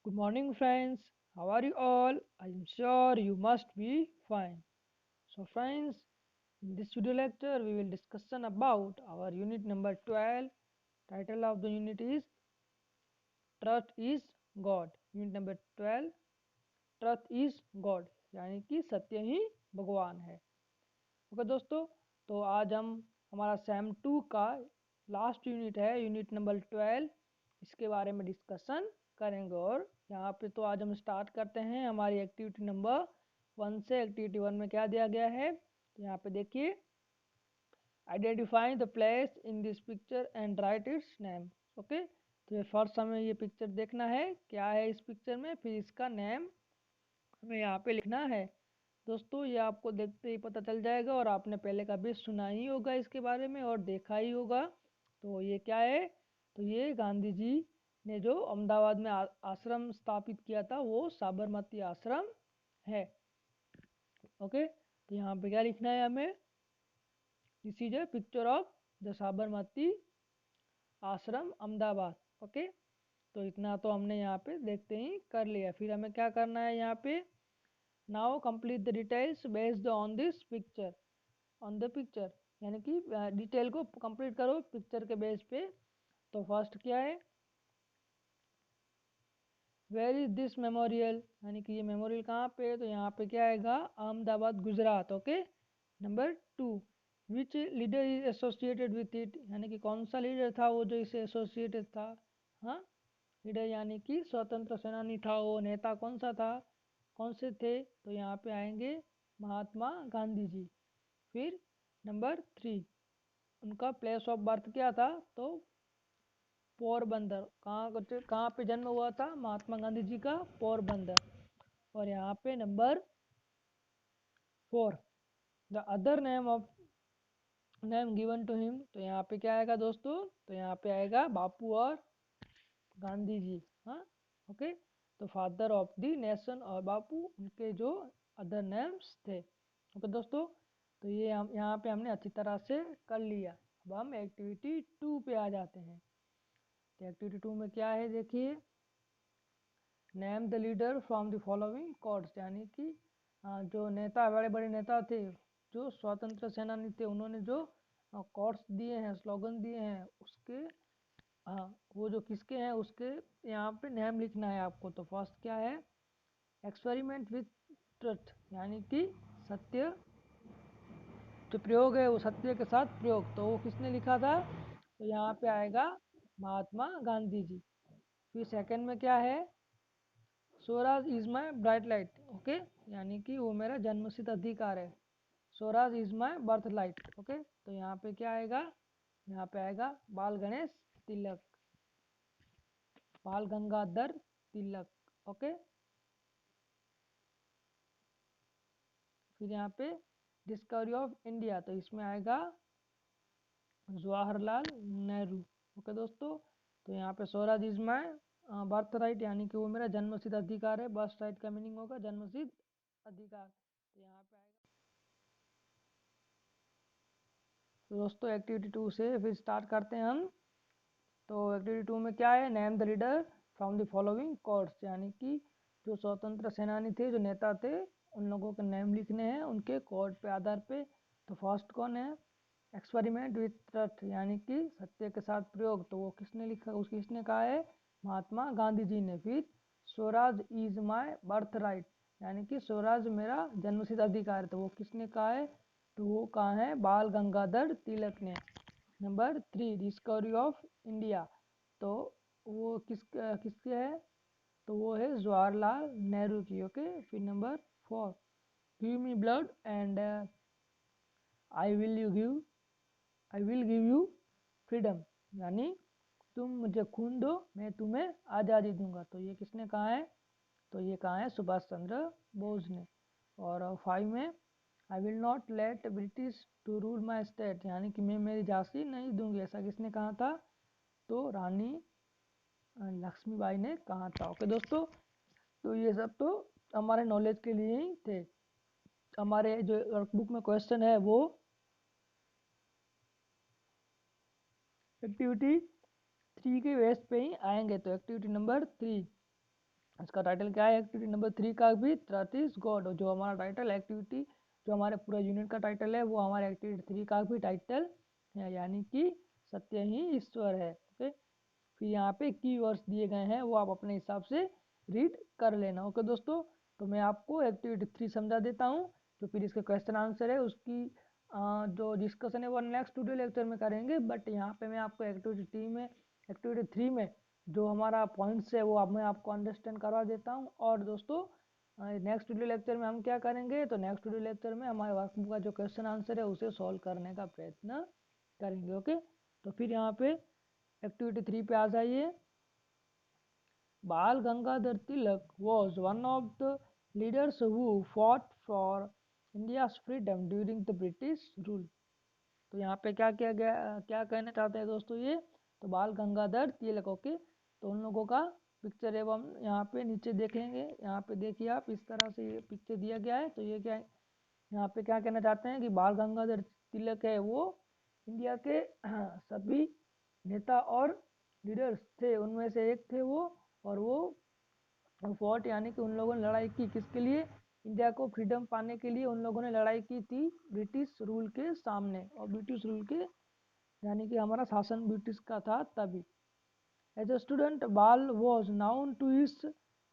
Good morning, friends. How are you all? I am sure you must be fine. So, friends, in this video lecture, we will discussion about our unit number 12. Title of the unit is Truth is God. Unit number 12, Truth is God, यानी कि सत्य ही भगवान है. Okay दोस्तों, तो आज हम हमारा सेम 2 का लास्ट यूनिट है, यूनिट नंबर 12. इसके बारे में डिस्कशन करेंगे. और यहाँ पे तो आज हम स्टार्ट करते हैं हमारी एक्टिविटी नंबर 1 से. एक्टिविटी 1 में क्या दिया गया है, तो यहाँ पे देखिए, identify the place in this picture and right it's name. Okay, तो ये फर्स्ट हमें ये पिक्चर देखना है, क्या है इस पिक्चर में, फिर इसका नेम हमें यहाँ पे लिखना है. दोस्तों, ये आपको देखते ही पता चल जाएगा और आपने पहले कभी सुना ही होगा इसके बारे में और देखा ही होगा. तो ये क्या है, तो ये गांधी जी ने जो अहमदाबाद में आश्रम स्थापित किया था, वो साबरमती आश्रम है. ओके, तो यहाँ पे क्या लिखना है हमें, this is a picture of the Sabarmati आश्रम अहमदाबाद. ओके, तो इतना तो हमने यहाँ पे देखते ही कर लिया. फिर हमें क्या करना है यहाँ पे, now complete the details based on this picture. On the picture यानी कि डिटेल को कंप्लीट करो पिक्चर के बेस पे. तो फर्स्ट क्या है, वेयर इज दिस मेमोरियल, यानी कि ये मेमोरियल कहाँ पे है, तो यहाँ पे क्या आएगा, Ahmedabad Gujarat. Okay, number 2, which leader is associated with it, यानी कि कौन सा लीडर था वो जो इससे एसोसिएटेड था. हाँ, लीडर यानी कि स्वतंत्र सेनानी था वो, नेता कौन सा था, कौन से थे, तो यहाँ पे आएंगे महात्मा गांधी जी. फिर नंबर 3, उनका प्लेस ऑफ बर्थ क्या था, तो पोरबंदर. कहाँ पे जन्म हुआ था महात्मा गांधी जी का, पोरबंदर. और यहाँ पे number 4, the other name of name given to him, तो यहाँ पे क्या आएगा दोस्तों, तो यहाँ पे आएगा बापू और गांधी जी. हाँ, ओके, तो फादर ऑफ द नेशन और बापू, उनके जो अदर नेम्स थे. ओके दोस्तों, तो ये हम यहाँ पे हमने अच्छी तरह से कर लिया. अब हम एक्टिविटी 2 पे आ जाते हैं. तो एक्टिविटी 2 में क्या है देखिए, name the leader from the following codes, यानी कि जो नेता, बड़े बड़े नेता थे जो स्वतंत्र सेनानी थे, उन्होंने जो कोड्स दिए हैं, स्लोगन दिए हैं, उसके हाँ वो जो किसके हैं उसके यहाँ पे नेम लिखना है आपको. तो फर्स्ट क्या है, एक्सपेरिमेंट विथ ट्रुथ, यानी कि सत्य, जो प्रयोग है वो सत्य के साथ प्रयोग, तो वो किसने लिखा था, तो यहाँ पे आएगा महात्मा गांधी जी. फिर सेकंड में क्या है, Swaraj is my bright light. Okay, यानी कि वो मेरा जन्मसिद्ध अधिकार है. Swaraj is my birth light. Okay, तो यहाँ पे क्या आएगा, यहाँ पे आएगा बाल गणेश तिलक, बाल गंगाधर तिलक. ओके, फिर यहाँ पे डिस्कवरी ऑफ इंडिया, तो इसमें आएगा जवाहरलाल नेहरू. ओके दोस्तों, तो यहाँ पे Swaraj is my birth right, यानी कि वो मेरा जन्मसिद्ध अधिकार है. बर्थ राइट का मीनिंग होगा जन्मसिद्ध अधिकार. तो यहाँ पे आएगा. तो दोस्तों, एक्टिविटी 2 से फिर स्टार्ट करते हैं हम. तो एक्टिविटी 2 में क्या है, name the leader from the following codes, यानी कि जो स्वतंत्र सेनानी थे, जो नेता थे, उन लोगों के नेम लिखने हैं उनके कोड पे आधार पे. तो फर्स्ट कौन है, एक्सपेरिमेंट विथ ट्रुथ, यानी कि सत्य के साथ प्रयोग, तो वो किसने लिखा, उस किसने कहा है, महात्मा गांधी जी ने. फिर Swaraj is my birth right, यानी कि स्वराज मेरा जन्मसिद्ध अधिकार है, तो वो किसने कहा है, तो वो कहा है बाल गंगाधर तिलक ने. नंबर 3, डिस्कवरी ऑफ इंडिया, तो वो किसके है, तो वो है जवाहरलाल नेहरू की. ओके, फिर number 4, give me blood and I will you give I will give you freedom, यानी तुम मुझे खून दो, मैं तुम्हें आज़ादी दूंगा. तो ये किसने कहा है, तो ये कहा है सुभाष चंद्र बोस ने. और 5 में, I will not let British to rule my state, यानी कि मैं मेरी झांसी नहीं दूंगी, ऐसा किसने कहा था, तो रानी लक्ष्मीबाई ने कहा था. ओके दोस्तों, तो ये सब तो हमारे नॉलेज के लिए ही थे. हमारे जो वर्कबुक में क्वेश्चन है वो एक्टिविटी 3 के बेस पे ही आएंगे. तो एक्टिविटी नंबर 3, इसका टाइटल क्या है एक्टिविटी नंबर 3 का भी ट्रथ इज गॉड। जो हमारा टाइटल एक्टिविटी जो हमारे पूरा यूनिट का टाइटल है वो हमारे एक्टिविटी 3 का भी टाइटल है, यानी कि सत्य ही ईश्वर है। ओके, फिर यहाँ पे की वर्ड्स दिए गए हैं वो आप अपने हिसाब से रीड कर लेना। ओके दोस्तों, तो मैं आपको एक्टिविटी 3 समझा देता हूँ, तो फिर इसका क्वेश्चन आंसर है उसकी जो डिस्कशन है वो नेक्स्ट वीडियो लेक्चर में करेंगे। बट यहाँ पे मैं आपको एक्टिविटी 3 में जो हमारा पॉइंट्स है वो अब मैं आपको अंडरस्टैंड करवा देता हूँ। और दोस्तों नेक्स्ट वीडियो लेक्चर में हम क्या करेंगे, तो नेक्स्ट वीडियो लेक्चर में हमारे वर्कबुक का जो क्वेश्चन आंसर है उसे सॉल्व करने का प्रयत्न करेंगे। ओके, तो फिर यहाँ पे एक्टिविटी 3 पे आ जाइए। बाल Gangadhar Tilak was one of the leaders who fought for India's freedom during the British rule। तो यहाँ पे क्या किया गया, क्या कहना चाहते हैं दोस्तों ये, तो बाल गंगाधर तिलक। ओके, तो उन लोगों का पिक्चर है वो हम यहाँ पे नीचे देखेंगे। यहाँ पे देखिए आप, इस तरह से ये पिक्चर दिया गया है। तो ये क्या है, यहाँ पे क्या कहना चाहते हैं कि बाल गंगाधर तिलक है वो इंडिया के सभी नेता और लीडर्स थे, उनमें से एक थे वो। और वो फॉर्ट यानी कि उन लोगों ने लड़ाई की किसके लिए, इंडिया को फ्रीडम पाने के लिए उन लोगों ने लड़ाई की थी ब्रिटिश रूल के सामने। और ब्रिटिश रूल के यानी कि हमारा शासन ब्रिटिश का था तभी। As a student Bal was known to his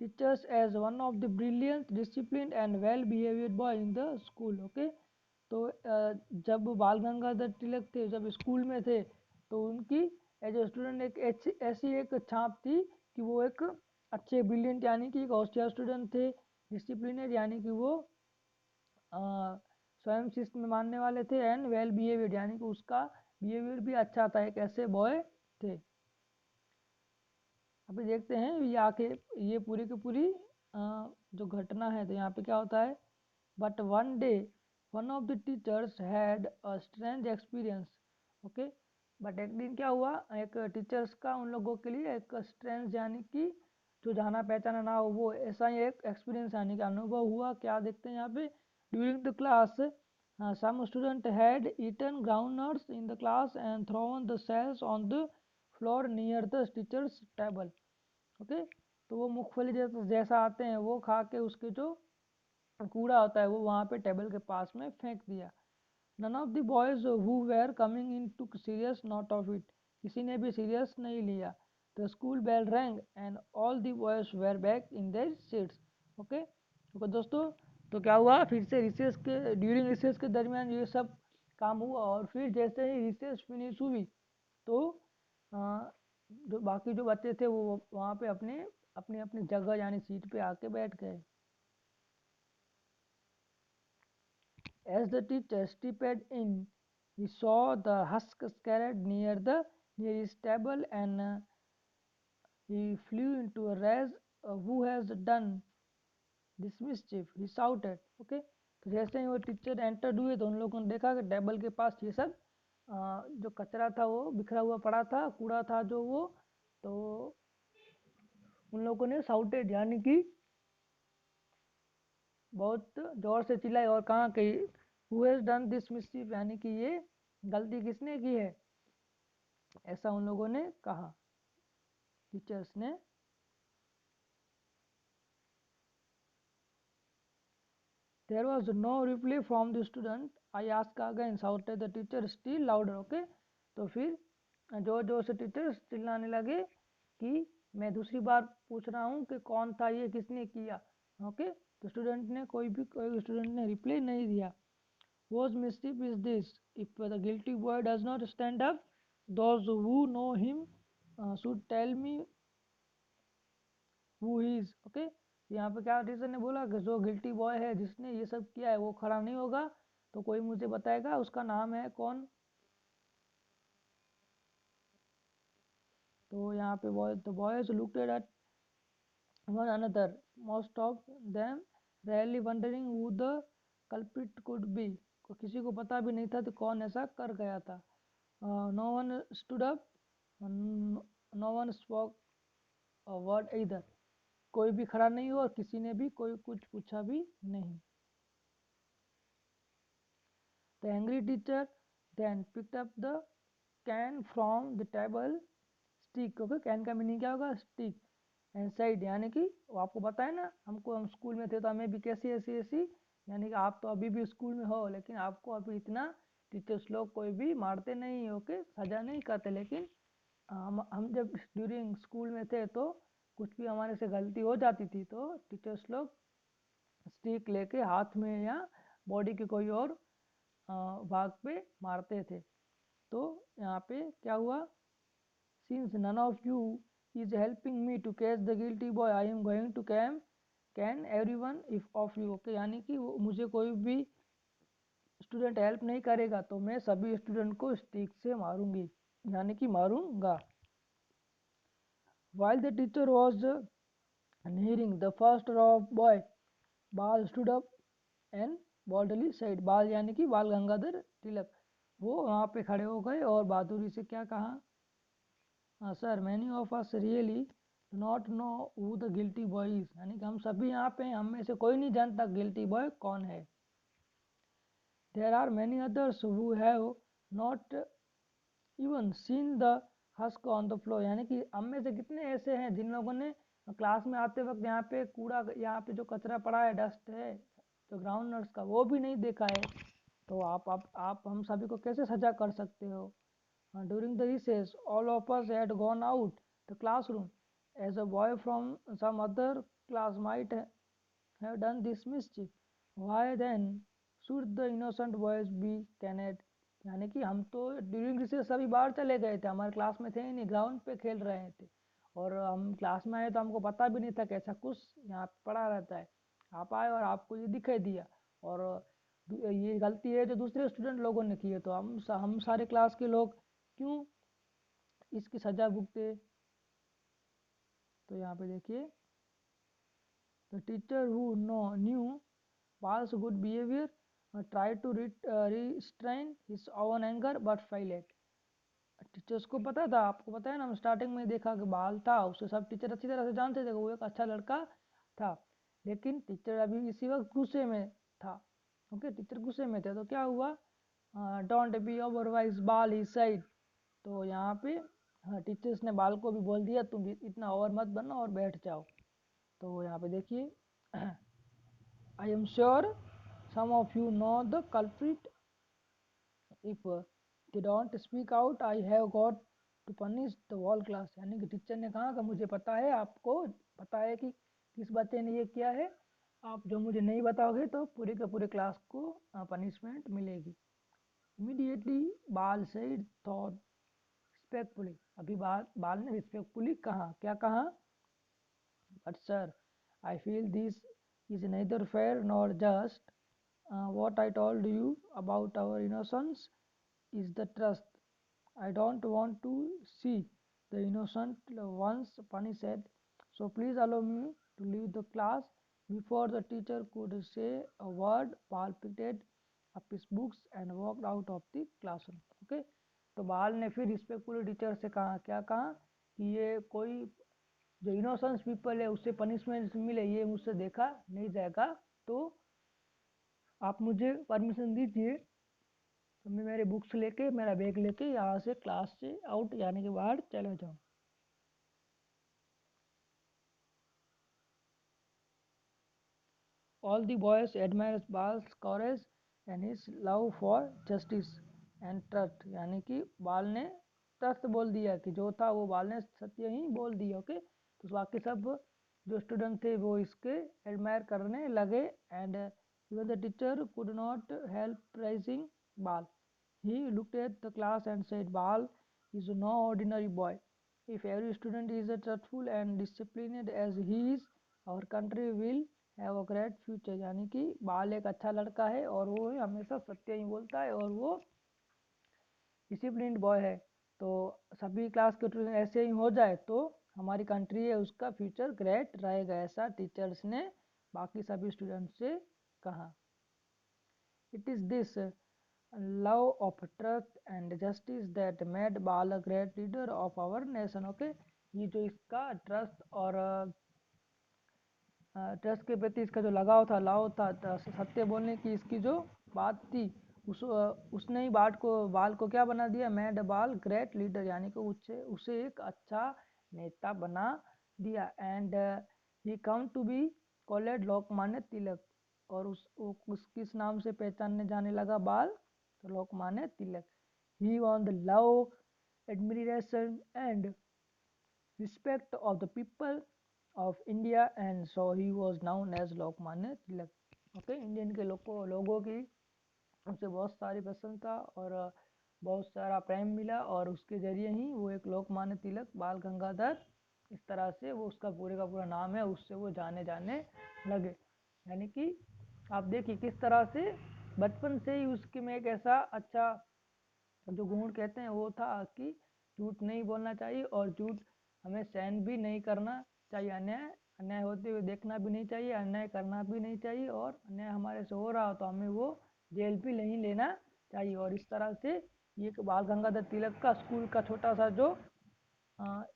teachers as one of the brilliant discipline and well behavioured boy in the school. Okay, तो जब बाल गंगाधर तिलक थे, जब स्कूल में थे, तो उनकी एज ए स्टूडेंट एक ऐसी एक छाप थी कि वो एक अच्छे ब्रिलियंट यानी कि एक होशियार स्टूडेंट थे, डिसिप्लिनर यानी कि वो स्वयं शिस्त में मानने वाले थे, एंड वेल बिहेवियर्ड यानी कि उसका बिहेवियर भी अच्छा था, एक ऐसे बॉय थे। अभी देखते हैं ये आके ये पूरी की पूरी जो घटना है, तो यहाँ पे क्या होता है, but one day one of the teachers had a strange experience. Okay, but एक दिन क्या हुआ, एक टीचर्स का उन लोगों के लिए एक स्ट्रेंज यानी कि जो जाना पहचाना ना हो वो ऐसा ही एक एक्सपीरियंस यानी कि अनुभव हुआ। क्या देखते हैं यहाँ पे, during the class some student had eaten ground nuts in the class and thrown the shells on the floor near the teacher's table. Okay, तो वो मूंगफली जैसा आते हैं वो खा के उसके जो कूड़ा होता है वो वहाँ पे टेबल के पास में फेंक दिया। None of the boys who were coming in to serious not of it, किसी ने भी सीरियस नहीं लिया। The school bell rang and all the boys were back in their seats. Okay, तो दोस्तों तो क्या हुआ, फिर से रिसेस के ड्यूरिंग रिसेस के दरमियान ये सब काम हुआ। और फिर जैसे ही रिसेस फिनिश हुई तो जो बाकी जो बच्चे थे वो वहाँ पे अपने अपनी अपनी जगह यानी सीट पे आके बैठ गए। As the teacher stepped in, he saw the husk scattered near his table, and he flew into a rage. Who has done this mischief? He shouted. Okay, तो जैसे ही वो टीचर एंटर हुए तो उन लोगों ने देखा कि टेबल के पास ये सब जो कचरा था वो बिखरा हुआ पड़ा था, कूड़ा था जो वो, तो उन लोगों ने साउटेड यानी कि बहुत जोर से चिल्लाए और कहा कि हु हैज डन दिस मिस्chief, यानी कि ये गलती किसने की है, ऐसा उन लोगों ने कहा टीचर्स ने। There was no reply from the student, I ask again shouted the teacher still louder. Okay, तो फिर जोर जोर से टीचर चिल्लाने लगे कि मैं दूसरी बार पूछ रहा हूँ कि कौन था ये, किसने किया। ओके, तो स्टूडेंट ने कोई स्टूडेंट ने रिप्लाई नहीं दिया। Whose mischief is this? If the guilty boy does not stand up, those who know him should tell me who he is. Okay? यहाँ पे क्या टीचर ने बोला कि जो गिल्टी बॉय है जिसने ये सब किया है वो खड़ा नहीं होगा, तो कोई मुझे बताएगा उसका नाम है कौन। तो यहाँ पे boys looked at one another, most of them really wondering who the culprit could be। को किसी को पता भी नहीं था तो कौन ऐसा कर गया था। No one stood up, no one spoke a word इधर, कोई भी खड़ा नहीं हुआ और किसी ने भी कोई कुछ पूछा भी नहीं। The angry teacher then picked up the cane from the table, stick. Okay, cane का मीनिंग क्या होगा, स्टिक, एंड साइड, यानी कि वो आपको पता है ना, हम स्कूल में थे तो हमें भी कैसी ऐसी ऐसी, यानी कि आप तो अभी भी स्कूल में हो लेकिन आपको अभी इतना टीचर्स लोग कोई भी मारते नहीं, ओके, सजा नहीं करते, लेकिन हम जब ड्यूरिंग स्कूल में थे तो कुछ भी हमारे से गलती हो जाती थी तो टीचर्स लोग स्टिक लेके हाथ में या बॉडी के कोई और भाग पे मारते थे। तो यहाँ पे क्या हुआ, since none of you is helping me to catch the guilty boy, I am going to can everyone if of you, okay, यानी कि वो मुझे कोई भी स्टूडेंट हेल्प नहीं करेगा तो मैं सभी स्टूडेंट को स्टिक से मारूंगी, यानी कि मारूंगा। while the teacher was nearing the first row of boy, बाल stood up and boldly said, बाल यानी कि बाल गंगाधर तिलक, वो वहाँ पे खड़े हो गए और बहादुरी से क्या कहा, sir many of us really do not know who the guilty boy is, यानी कि हम सभी यहाँ पे हम में से कोई नहीं जानता गिल्टी बॉय कौन है। There are many others who have not even seen the husk on the floor, यानी कि हम में से कितने ऐसे हैं जिन लोगों ने क्लास में आते वक्त यहाँ पे कूड़ा, यहाँ पे जो कचरा पड़ा है, डस्ट है जो ग्राउंड नट्स का, वो भी नहीं देखा है, तो आप हम सभी को कैसे सजा कर सकते हो। During the recess all of us had gone out the classroom as a boy from some other class might have done this mischief, why then should the innocent boys be caned, यानी कि हम तो during recess सभी बाहर चले गए थे, हमारे क्लास में थे ही नहीं, ग्राउंड पे खेल रहे थे, और हम क्लास में आए तो हमको पता भी नहीं था कैसा कुछ यहाँ पे पड़ा रहता है, आप आए और आपको ये दिखाई दिया, और ये गलती है जो दूसरे स्टूडेंट लोगों ने की है, तो हम सारे क्लास के लोग क्यों इसकी सजा भुगते। तो यहाँ पे देखिए, the teacher who knew Paul's good behavior tried to restrain his own anger but failed। Teachers को पता था, आपको पता है ना, हम स्टार्टिंग में ही देखा कि बाल था, उसे सब टीचर अच्छी तरह से जानते थे, वो एक अच्छा लड़का था, लेकिन टीचर अभी इसी वक्त गुस्से में था, ओके, टीचर गुस्से में थे, तो क्या हुआ, डोंट बी ओवरवाइज बाल ही साइड, तो यहाँ पे टीचर्स ने बाल को भी बोल दिया तुम इतना ओवर मत बनो और बैठ जाओ। तो यहाँ पे देखिए, I am sure some of you know the culprit, if they don't speak out I have got to punish the whole class, यानी कि टीचर ने कहा कि मुझे पता है, आपको पता है कि किस बच्चे ने ये किया है, आप जो मुझे नहीं बताओगे तो पूरे के पूरे क्लास को पनिशमेंट मिलेगी। इमीडिएटली बाल said thought respectfully, अभी बाल ने रिस्पेक्टफुली कहा, क्या कहा, but sir I feel this is neither fair nor just, what I told you about our innocence is the trust. I don't want to see the innocent ones punished, so please allow me to leave the class before the teacher could say a word. Paul picked up his books and walked out of the classroom. Okay, तो बाल ने फिर respectfully teacher से कहा, क्या कहा कि ये कोई जो इनोसेंस पीपल है उससे पनिशमेंट मिले ये मुझसे देखा नहीं जाएगा, तो आप मुझे परमिशन दीजिए, तो मैं मेरे बुक्स लेके मेरा बैग लेके यहाँ से क्लास से आउट यानी कि बाहर चला जाऊँ। All the boys admire Bal's courage and his love for justice and trust, यानी कि बाल ने ट्रस्ट बोल दिया कि जो था वो बाल ने सत्य ही बोल दिया, ओके, तो बाकी सब जो स्टूडेंट थे वो इसके एडमायर करने लगे, and even the teacher could not help pricing बाल, he looked at the class and said, Bal is no ordinary boy. If every student is as truthful and disciplined as he is, our country will have a great future, यानी कि बाल एक अच्छा लड़का है और वो हमेशा सत्य ही बोलता है और वो डिसिप्लिन्ड बॉय है, तो सभी क्लास के स्टूडेंट ऐसे ही हो जाए तो हमारी कंट्री है उसका फ्यूचर ग्रेट रहेगा, ऐसा टीचर्स ने बाकी सभी स्टूडेंट से कहा। It is this love of truth and justice that made Bal a great leader of our nation, okay, ये जो इसका ट्रस्ट और ट्रस्ट के प्रति इसका जो लगाव था, लाव था, सत्य बोलने की इसकी जो बात थी, उसने ही बाल को क्या बना दिया, मेड बाल ग्रेट लीडर, यानी कि उसे एक अच्छा नेता बना दिया and he came to be called Lokmanya Tilak, और उस किस नाम से पहचानने जाने लगा बाल, तो Lokmanya Tilak. He won the love, admiration and respect of the people of India, and so he was known as Lokmanya Tilak. Okay, Indian के लोगों की उनसे बहुत सारी प्रसन्नता और बहुत सारा प्रेम मिला, और उसके जरिए ही वो एक लोकमान्य तिलक बाल गंगाधर, इस तरह से वो उसका पूरे का पूरा नाम है, उससे वो जाने लगे। यानी कि आप देखिए किस तरह से बचपन से ही उसके में एक ऐसा अच्छा जो गुण कहते हैं वो था कि झूठ नहीं बोलना चाहिए, और झूठ हमें सहन भी नहीं करना चाहिए, अन्याय अन्याय होते हुए देखना भी नहीं चाहिए, अन्याय करना भी नहीं चाहिए, और अन्याय हमारे से हो रहा हो तो हमें वो जेल भी नहीं लेना चाहिए। और इस तरह से ये बाल गंगाधर तिलक का स्कूल का छोटा सा जो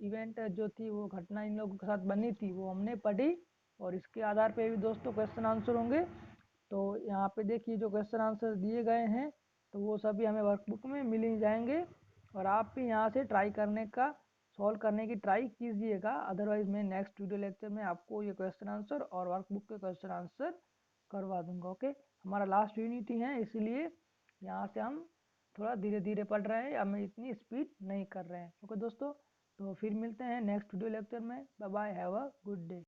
इवेंट जो थी, वो घटना इन लोगों के साथ बनी थी, वो हमने पढ़ी, और इसके आधार पे भी दोस्तों क्वेश्चन आंसर होंगे। तो यहाँ पे देखिए जो क्वेश्चन आंसर दिए गए हैं तो वो सभी हमें वर्कबुक में मिल ही जाएंगे, और आप भी यहाँ से ट्राई करने का सॉल्व करने की ट्राई कीजिएगा। अदरवाइज मैं नेक्स्ट वीडियो लेक्चर में आपको ये क्वेश्चन आंसर और वर्कबुक के क्वेश्चन आंसर करवा दूंगा। ओके, हमारा लास्ट यूनिट ही है, इसलिए यहाँ से हम थोड़ा धीरे धीरे पढ़ रहे हैं, हमें इतनी स्पीड नहीं कर रहे हैं। ओके दोस्तों, तो फिर मिलते हैं नेक्स्ट वीडियो लेक्चर में। Bye bye, have a good day.